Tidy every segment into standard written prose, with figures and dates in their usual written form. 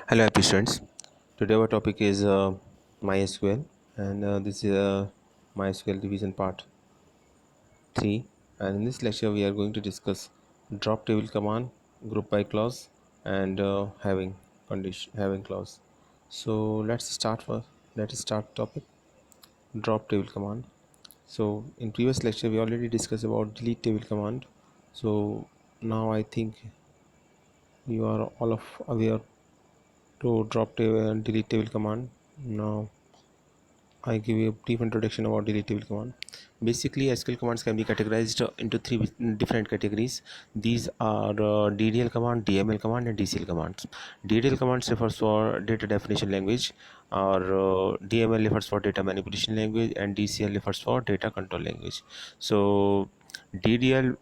Hello, happy students. Today our topic is MySQL, and this is MySQL revision part 3. And in this lecture, we are going to discuss drop table command, group by clause, and having clause. So let's start topic drop table command. So in previous lecture, we already discussed about delete table command. So now I think you are all of aware to drop table and delete table command. Now I give you a brief introduction about delete table command. Basically, SQL commands can be categorized into three different categories. These are DDL command, DML command, and DCL commands. DDL commands refers for data definition language, or DML refers for data manipulation language, and DCL refers for data control language. So, DDL,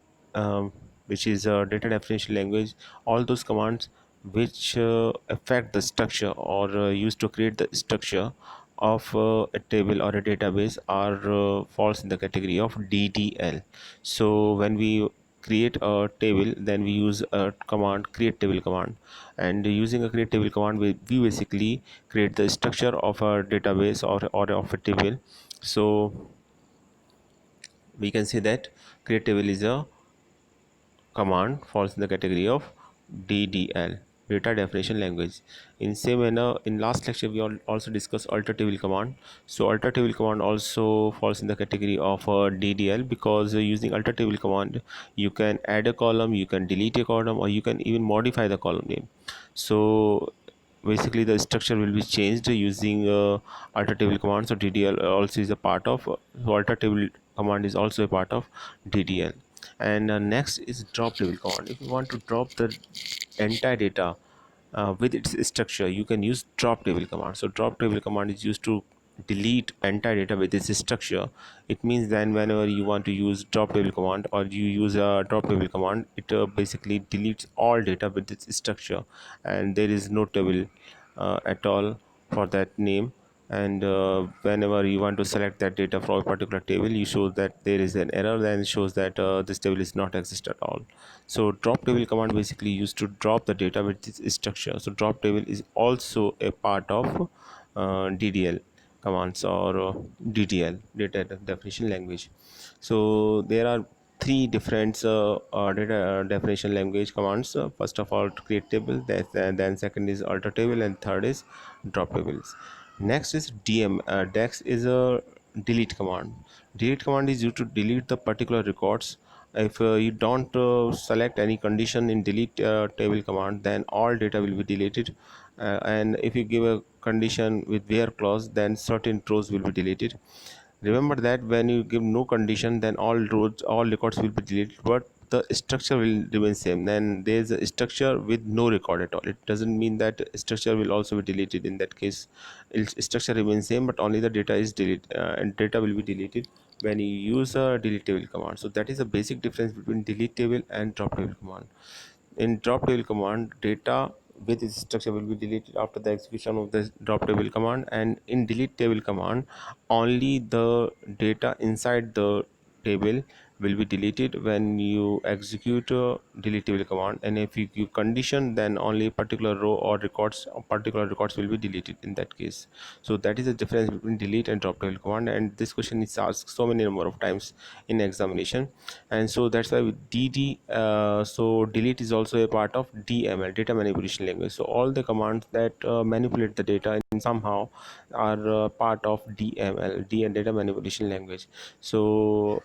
which is data definition language, all those commands which affect the structure or used to create the structure of a table or a database are falls in the category of DDL. So when we create a table, then we use a command, create table command, and using a create table command we basically create the structure of a database or of a table. So we can say that create table is a command falls in the category of DDL, data definition language. In same manner, in last lecture we also discussed alter table command. So alter table command also falls in the category of DDL, because using alter table command you can add a column, you can delete a column, or you can even modify the column name. So basically the structure will be changed using alter table command. So DDL also is a part of so alter table command is also a part of DDL. And next is drop table command. If you want to drop the entire data with its structure, you can use drop table command. So drop table command is used to delete entire data with its structure. It means then whenever you want to use drop table command or you use a drop table command, it basically deletes all data with its structure, and there is no table at all for that name. And whenever you want to select that data from a particular table, you show that there is an error, then it shows that this table is not exist at all. So drop table command basically used to drop the data with its structure. So drop table is also a part of DDL commands, or DDL, data definition language. So there are three different data definition language commands. First of all, create table, then second is alter table, and third is drop tables. Next is dex is a delete command. Delete command is used to delete the particular records. If you don't select any condition in delete table command, then all data will be deleted. And if you give a condition with where clause, then certain rows will be deleted. Remember that when you give no condition, then all records will be deleted, but the structure will remain same. Then there is a structure with no record at all. It doesn't mean that structure will also be deleted. In that case, structure remains same, but only the data is deleted, and data will be deleted when you use a delete table command. So that is the basic difference between delete table and drop table command. In drop table command, data with its structure will be deleted after the execution of the drop table command, and in delete table command, only the data inside the table will be deleted when you execute a delete table command. And if you give condition, then only particular row or particular records will be deleted in that case. So that is the difference between delete and drop table command, and this question is asked so many number of times in examination. And so that's why with DD, so delete is also a part of DML, data manipulation language. So all the commands that manipulate the data in somehow are part of DML, D and data manipulation language. So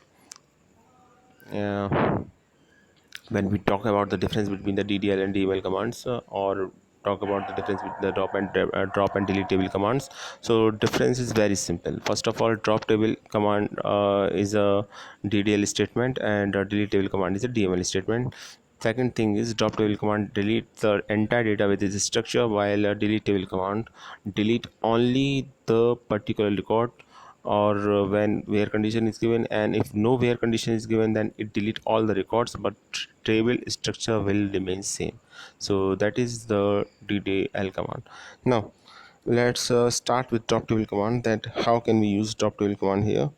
uh, when we talk about the difference between the DDL and DML commands, or talk about the difference between the drop and delete table commands, so difference is very simple. First of all, drop table command is a DDL statement, and delete table command is a DML statement. Second thing is, drop table command delete the entire data with its structure, while a delete table command delete only the particular record, or when where condition is given. And if no where condition is given, then it delete all the records, but table structure will remain same. So that is the DDL command. Now let's start with drop table command, that how can we use drop table command here.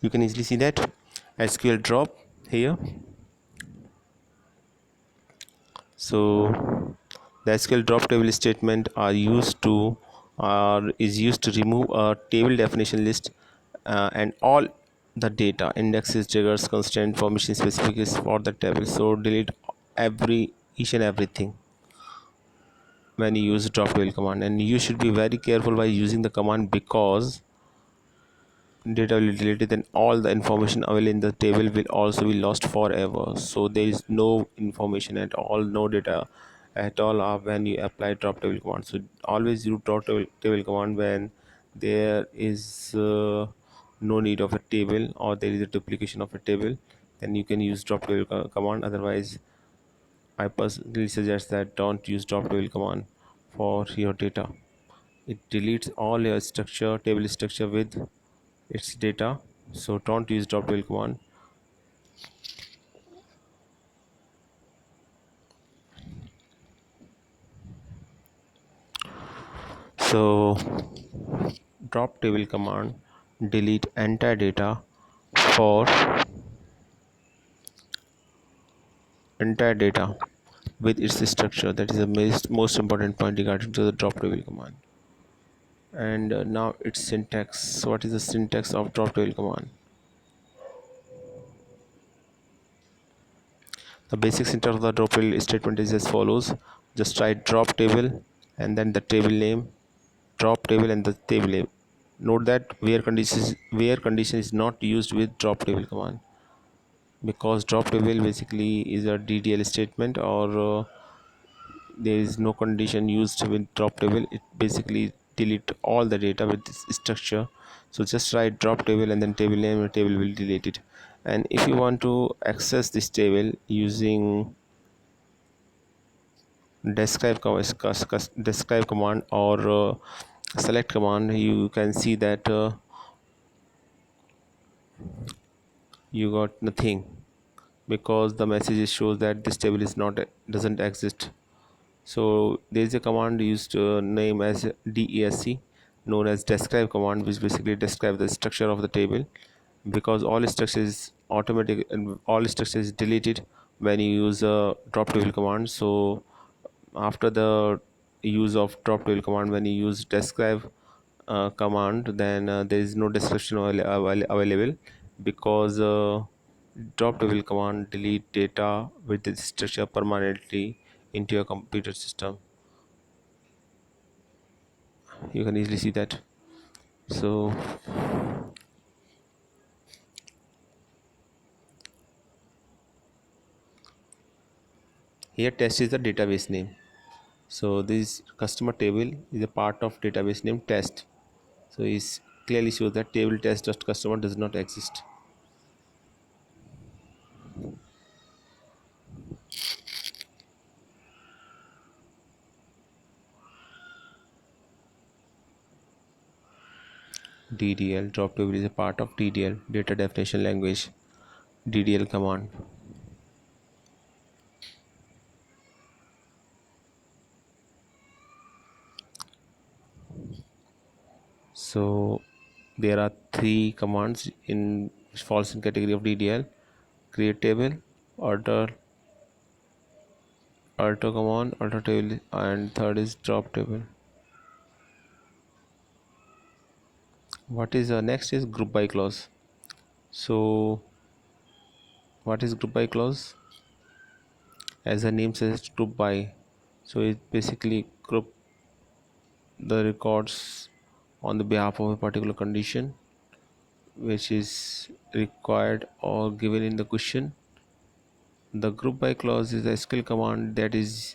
You can easily see that SQL drop here. So the SQL drop table statement is used to remove a table definition list and all the data indexes, triggers, constant information specific is for the table. So delete each and everything when you use drop table command, and you should be very careful while using the command, because data will be deleted, then all the information available in the table will also be lost forever. So there is no information at all, no data at all when you apply drop table command. So always use drop table command when there is no need of a table, or there is a duplication of a table, then you can use drop table command. Otherwise, I personally suggest that don't use drop table command for your data. It deletes all your table structure with its data. So don't use drop table command. So drop table command delete entire data for entire data with its structure. That is the most important point regarding to the drop table command. And now its syntax. What is the syntax of drop table command? The basic syntax of the drop table statement is as follows. Just write drop table and then the table name, drop table and the table name. Note that where condition is not used with drop table command, because drop table basically is a DDL statement, or there is no condition used with drop table. It basically delete all the data with this structure. So just write drop table and then table name, and table will delete it. And if you want to access this table using describe command or select command, you can see that you got nothing, because the message shows that this table is not doesn't exist. So there is a command used name as DESC, known as describe command, which basically describe the structure of the table, because all structure is automatic and all structure is deleted when you use a drop table command. So after the use of drop table command, when you use describe command, then there is no description available, because drop table command delete data with the structure permanently into your computer system. You can easily see that. So here test is the database name. So this customer table is a part of database name test. So it clearly shows that table test.customer does not exist. DDL drop table is a part of DDL, data definition language, DDL command. So there are three commands in falls in category of DDL: create table, alter command, alter table, and third is drop table. What is next is group by clause. So what is group by clause? As the name says, group by. So it basically group the records on the behalf of a particular condition which is required or given in the question. The group by clause is a skill command that is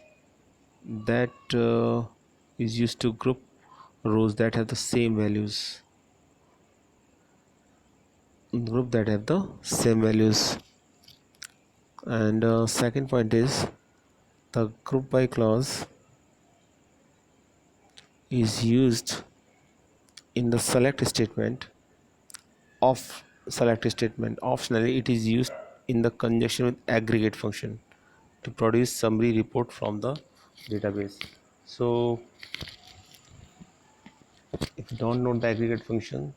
used to group rows that have the same values. Group that have the same values. And second point is the group by clause is used in the select statement of select statement. Optionally, it is used in the conjunction with aggregate function to produce summary report from the database. So if you don't know the aggregate function,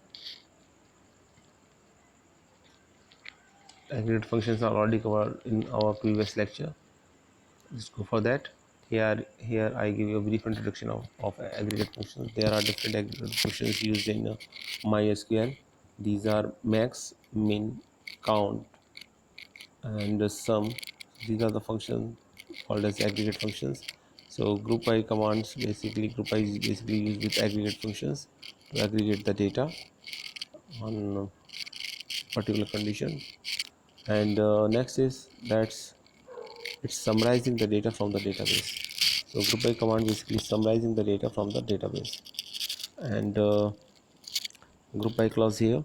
Aggregate functions are already covered in our previous lecture. Let's go for that. Here I give you a brief introduction of aggregate functions. There are different aggregate functions used in MySQL. These are max, min, count, and the sum. These are the functions called as aggregate functions. So group by commands, basically group by is basically used with aggregate functions to aggregate the data on a particular condition. And next is that's it's summarizing the data from the database. So group by command basically summarizing the data from the database. And group by clause here,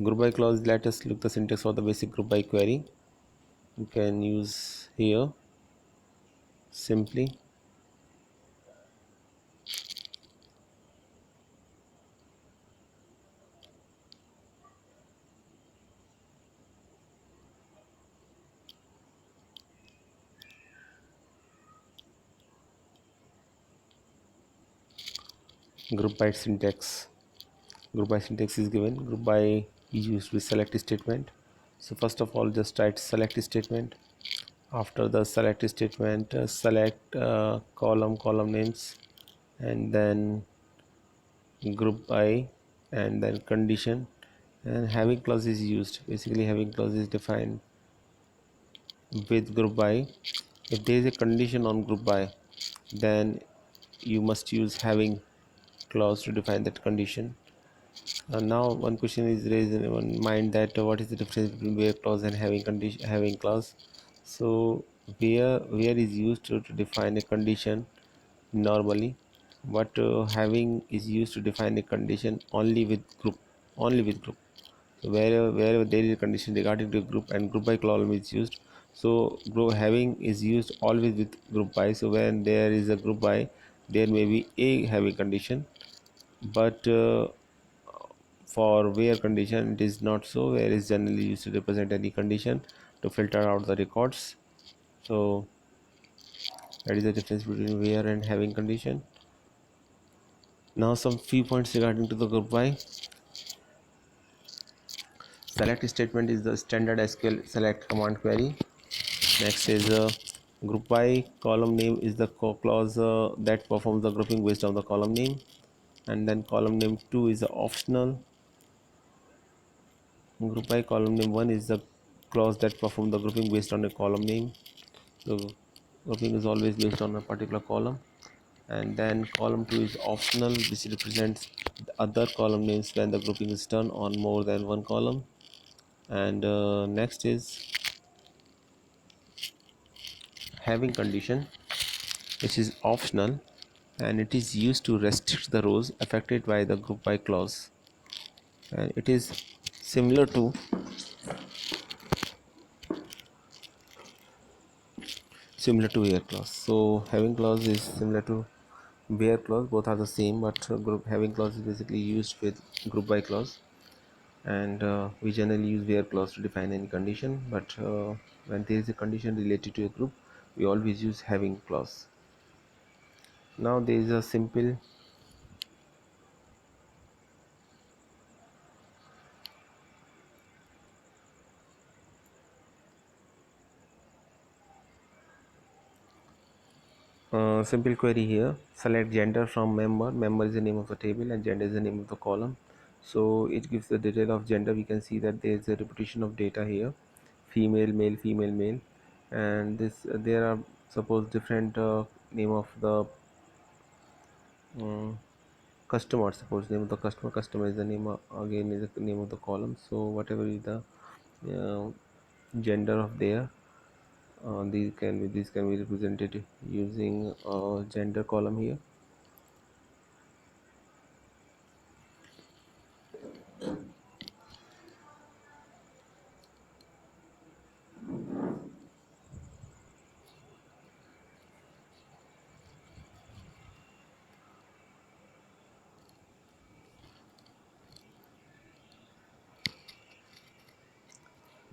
group by clause, let us look the syntax for the basic group by query. You can use here simply group by syntax. Group by syntax is given. Group by is used with select statement. So first of all, just write select statement. After the select statement, select column names, and then group by, and then condition, and having clause is used. Basically having clause is defined with group by. If there is a condition on group by, then you must use having clause to define that condition. Now one question is raised in one mind that what is the difference between where clause and having condition, having clause. So where is used to define a condition normally, but having is used to define a condition only with group, only with group. So wherever there is a condition regarding to group, and group by column is used. So group having is used always with group by. So when there is a group by, there may be a having condition, but for where condition it is not so. Where is generally used to represent any condition to filter out the records. So that is the difference between where and having condition. Now some few points regarding to the group by. Select statement is the standard SQL select command query. Next is group by column name is the clause that performs the grouping based on the column name. And then column name 2 is the optional. Group by column name 1 is the clause that performs the grouping based on a column name. So grouping is always based on a particular column. And then column 2 is optional, which represents the other column names when the grouping is done on more than one column. And next is having condition, which is optional, and it is used to restrict the rows affected by the group by clause, and it is similar to where clause. So having clause is similar to where clause, both are the same, but group having clause is basically used with group by clause, and we generally use where clause to define any condition, but when there is a condition related to a group, we always use having clause. Now there is a simple simple query here. Select gender from member. Member is the name of the table and gender is the name of the column. So it gives the detail of gender. We can see that there is a repetition of data here: female, male, female, male. And this there are suppose different name of the um, customer. Suppose name of the customer is the name again is the name of the column. So whatever is the uh, gender of there, these can be represented using gender column here.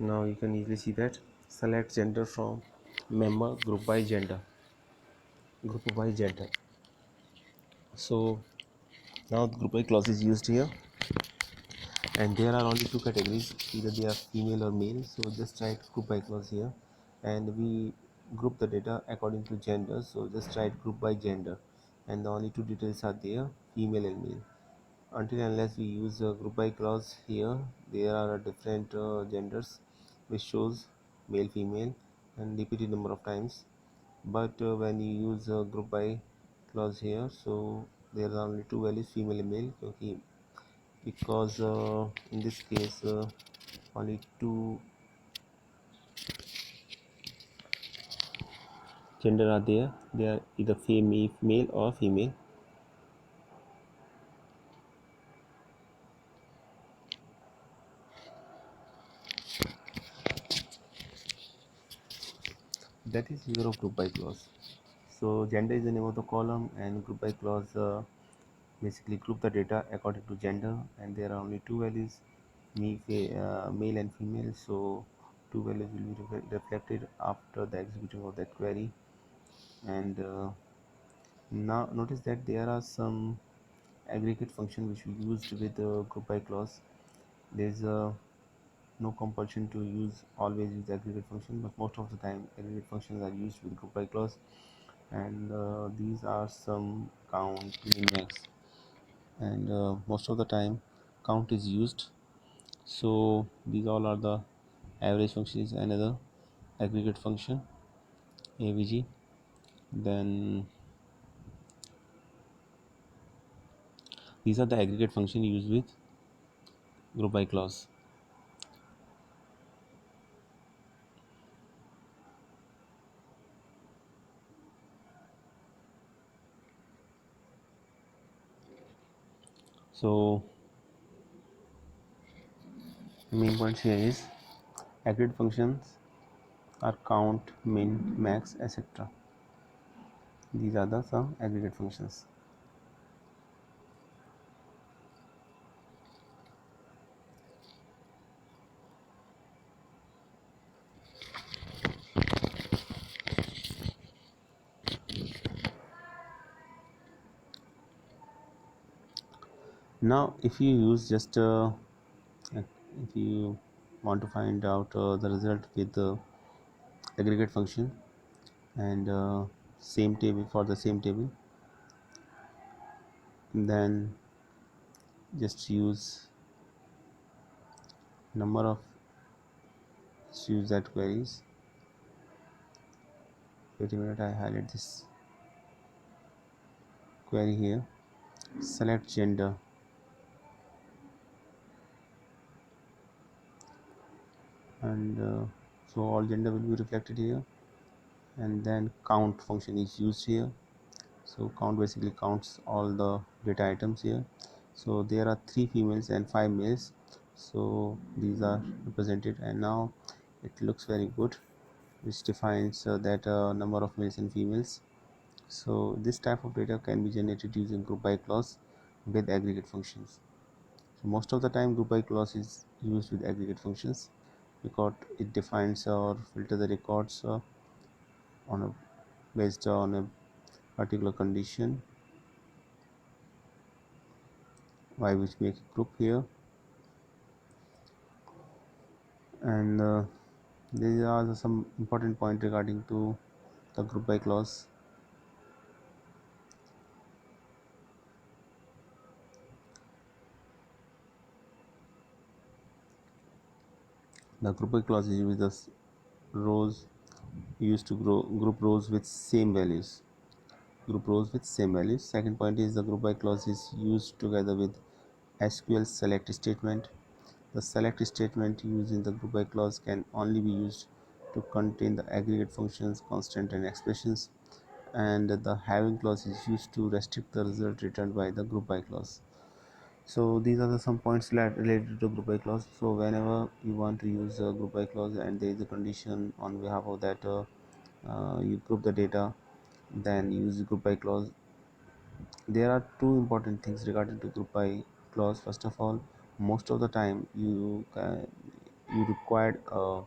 Now you can easily see that select gender from member, group by gender, so now the group by clause is used here. and there are only two categories, either they are female or male. So just write group by clause here, and we group the data according to gender, so just write group by gender, and the only two details are there, female and male. Until unless we use a group by clause here, there are different genders which shows male female and repeated number of times. But when you use a group by clause here, so there are only two values, female and male, because in this case only two gender are there, they are either male or female. That is user of group by clause. So gender is the name of the column, and group by clause basically group the data according to gender, and there are only two values, male and female. So two values will be reflected after the executing of that query. And now notice that there are some aggregate function which we used with group by clause. There is no compulsion to always use aggregate function, but most of the time aggregate functions are used with group by clause. And these are some count, min, max, and most of the time count is used. So these all are the average function is another aggregate function, avg. Then these are the aggregate function used with group by clause. So the main point here is aggregate functions are count, min, max, etc. These are the some aggregate functions. Now if you use just if you want to find out the result with the aggregate function, and same table for the same table, then just number of use that queries. Wait a minute, I highlight this query here, select gender, and so all gender will be reflected here. And then count function is used here, so count basically counts all the data items here. So there are 3 females and 5 males, so these are represented, and now it looks very good, which defines that number of males and females. So this type of data can be generated using group by clause with aggregate functions. So most of the time group by clause is used with aggregate functions because it defines or filter the records on a based on a particular condition, why which make a group here. And these are some important point regarding to the group by clause. The group by clause is used as rows used to group rows with same values. Group rows with same values. Second point is the group by clause is used together with SQL select statement. The select statement used in the group by clause can only be used to contain the aggregate functions, constant and expressions, and the having clause is used to restrict the result returned by the group by clause. So these are some points related to group by clause. So whenever you want to use a group by clause and there is a condition on behalf of that you group the data, then use group by clause. There are two important things regarding to group by clause. First of all, most of the time you required a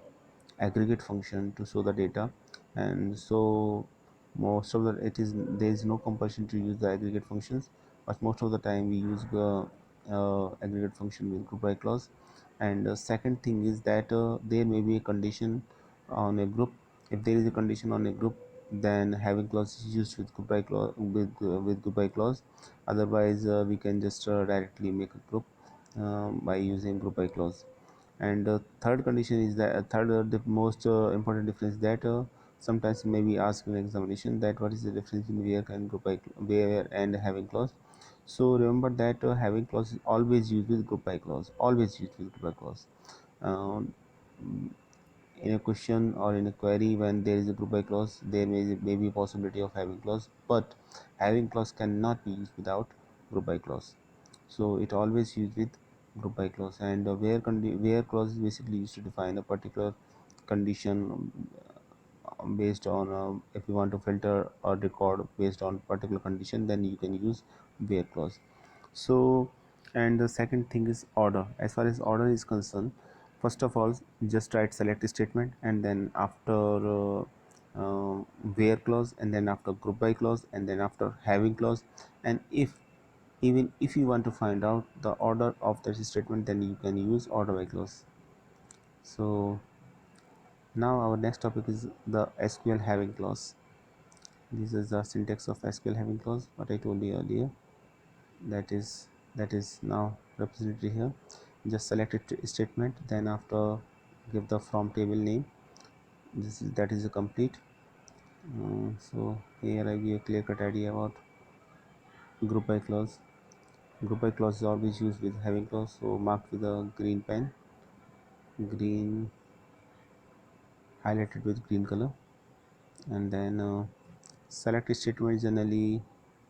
aggregate function to show the data, and so most of the it is there is no compulsion to use the aggregate functions, but most of the time we use the aggregate function with group by clause. And second thing is that there may be a condition on a group. If there is a condition on a group, then having clause is used with group by clause, with group by clause. Otherwise we can just directly make a group by using group by clause. And third condition is that third the most important difference that sometimes may be asked in examination, that what is the difference in where and group by where and having clause. So remember that having clause is always used with group by clause, always used with group by clause. um, in a question or in a query, when there is a group by clause, there may be possibility of having clause, but having clause cannot be used without group by clause. So it always used with group by clause. And where clause is basically used to define a particular condition based on if you want to filter or record based on particular condition, then you can use where clause. So, and the second thing is order. As far as order is concerned, first of all just write select statement, and then after where clause, and then after group by clause, and then after having clause. And even if you want to find out the order of that statement, then you can use order by clause. So now our next topic is the SQL having clause. This is the syntax of SQL having clause, what I told you earlier. That is now represented here. Just select a statement, then after give the from table name. That is a complete. So here I give a clear cut idea about group by clause. Group by clause is always used with having clause, so marked with a green pen, green highlighted with green color. And then select statement is generally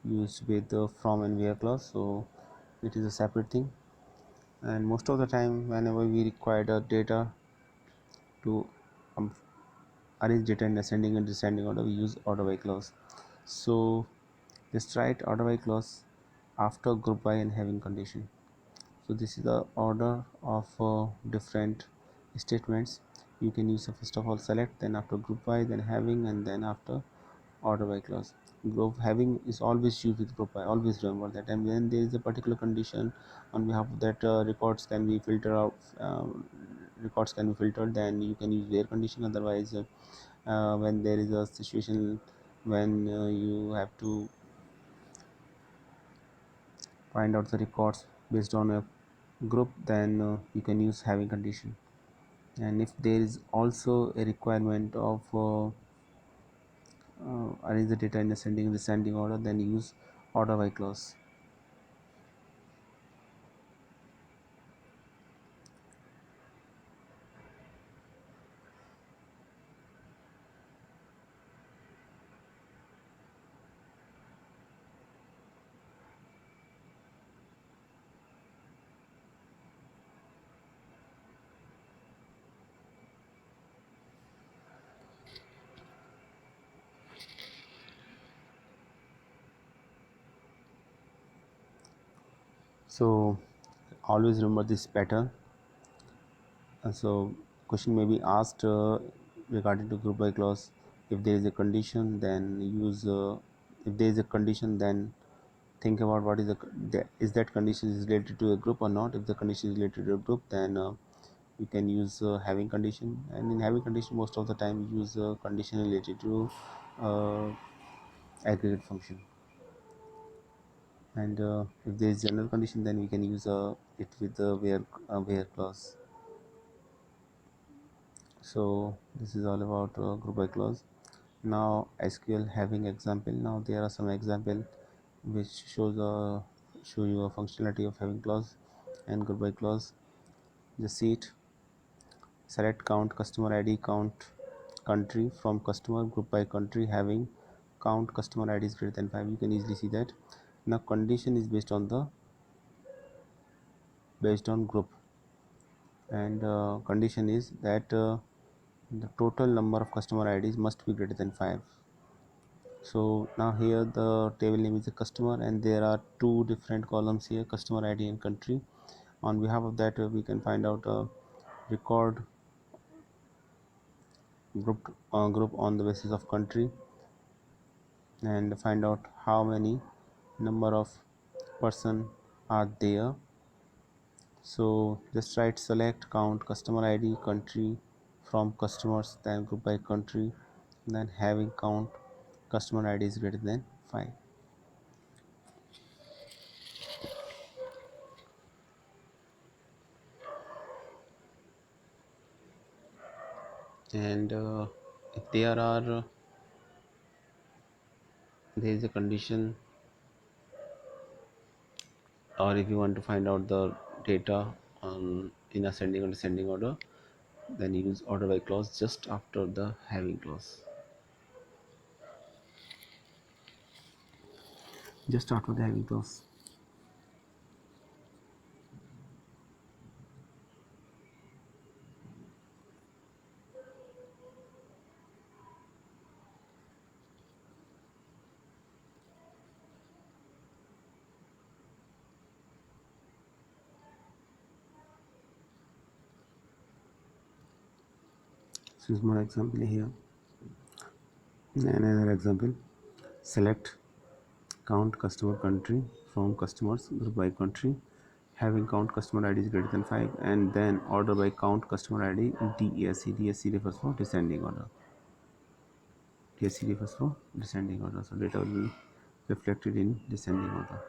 used with the from and where clause, so it is a separate thing. And most of the time whenever we require the data to um, arrange data in ascending and descending order, we use order by clause. So just write order by clause after group by and having condition. So this is the order of different statements. You can use first of all select, then after group by, then having, and then after order by clause. Group having is always used with group by, always remember that. And when there is a particular condition on behalf of that records can be filtered out, records can be filtered, then you can use where condition. Otherwise when there is a situation when you have to find out the records based on a group, then you can use having condition. And if there is also a requirement of arrange the data in ascending and descending order, then use order by clause. So always remember this pattern. So question may be asked regarding to group by clause. If there is a condition, then use if there is a condition, then think about what is is that condition is related to a group or not. If the condition is related to a group, then you can use having condition. And in having condition, most of the time you use condition related to uh, aggregate function. And if there is general condition, then we can use it with the where clause. So this is all about group by clause. Now SQL having example. Now there are some example which show you a functionality of having clause and group by clause. Just see it. Select count customer ID, count country from customer, group by country, having count customer ID is greater than 5. You can easily see that. Now condition is based on group, and condition is that the total number of customer IDs must be greater than 5. So now here the table name is a customer, and there are two different columns here, customer ID and country. On behalf of that we can find out a record group on the basis of country, and find out how many number of person are there So just write select count customer id country from customers, then group by country, then having count customer id is greater than 5. And if there is a condition, or if you want to find out the data in ascending or descending order, then use order by clause just after the having clause, just after the having clause. This is more example here. Another example: select count customer country from customers group by country, having count customer id is greater than 5, and then order by count customer id DAC. DAC refers for descending order. DAC refers for descending order. So data will be reflected in descending order.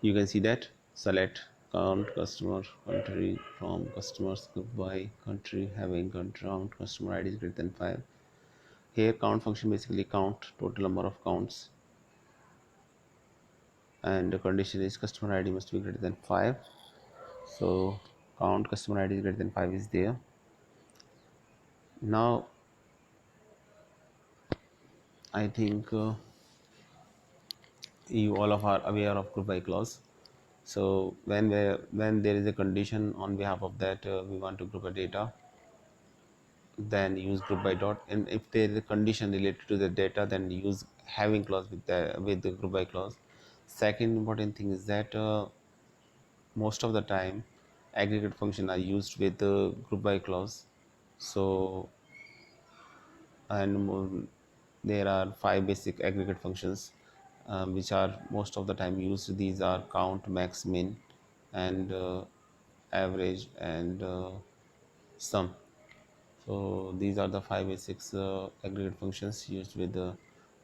You can see that select count customer country from customers group by country, having count customer id is greater than 5. Here count function basically count total number of counts, and the condition is customer id must be greater than 5. So count customer id is greater than 5 is there. Now I think you all of are aware of group by clause. So when there is a condition on behalf of that we want to group a data, then use group by dot, and if there is a condition related to the data, then use having clause with the group by clause. Second important thing is that most of the time aggregate function are used with the group by clause. So and there are 5 basic aggregate functions which are most of the time used. These are count, max, min, and average, and sum. So these are the 5 basics aggregate functions used with the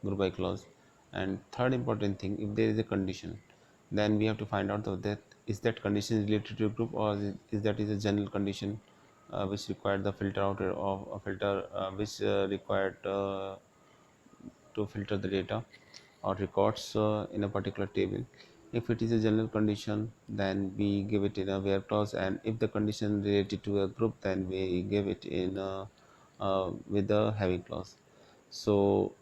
group by clause. And third important thing, if there is a condition, then we have to find out that is that condition related to a group, or is that is a general condition which required the filter out of a filter which required to filter the data or records in a particular table. If it is a general condition, then we give it in a where clause, and if the condition related to a group, then we give it in with the having clause. So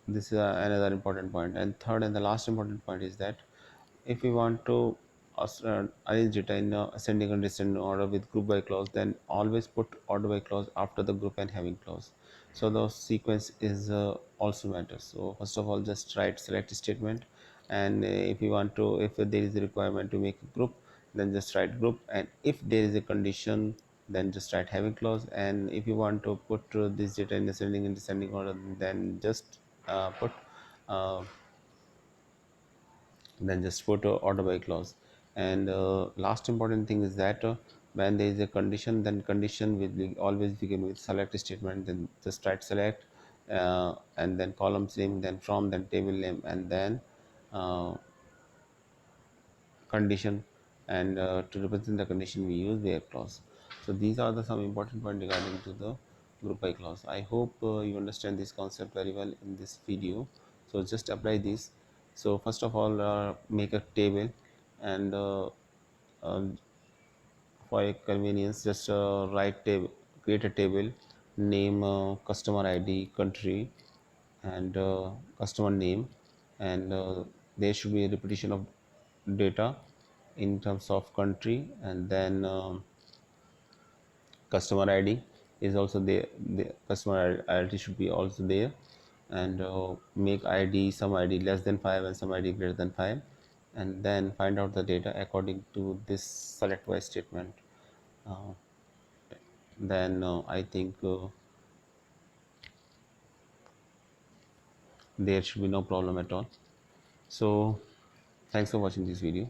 this is another important point. And third and the last important point is that if we want to arrange data in ascending and descending order with group by clause, then always put order by clause after the group and having clause. So the sequence is also matters. So first of all, just write select statement, and if you want to, if there is a requirement to make a group, then just write group, and if there is a condition, then just write having clause. And if you want to put this data in ascending and descending order, uh, just put order by clause. And last important thing is that when there is a condition, then condition will always begin with select statement. Then just write select, and then columns name, then from, then table name, and then uh, condition. And to represent the condition, we use where clause. So these are the some important points regarding to the group by clause. I hope you understand this concept very well in this video. So just apply this. So first of all, make a table, and uh, for your convenience, just write table, create a table, name customer id country, and customer name, and there should be a repetition of data in terms of country, and then customer id is also there. The customer id should be also there, and make id some id less than 5 and some id greater than 5. and then find out the data according to this select by statement, then I think there should be no problem at all. So thanks for watching this video.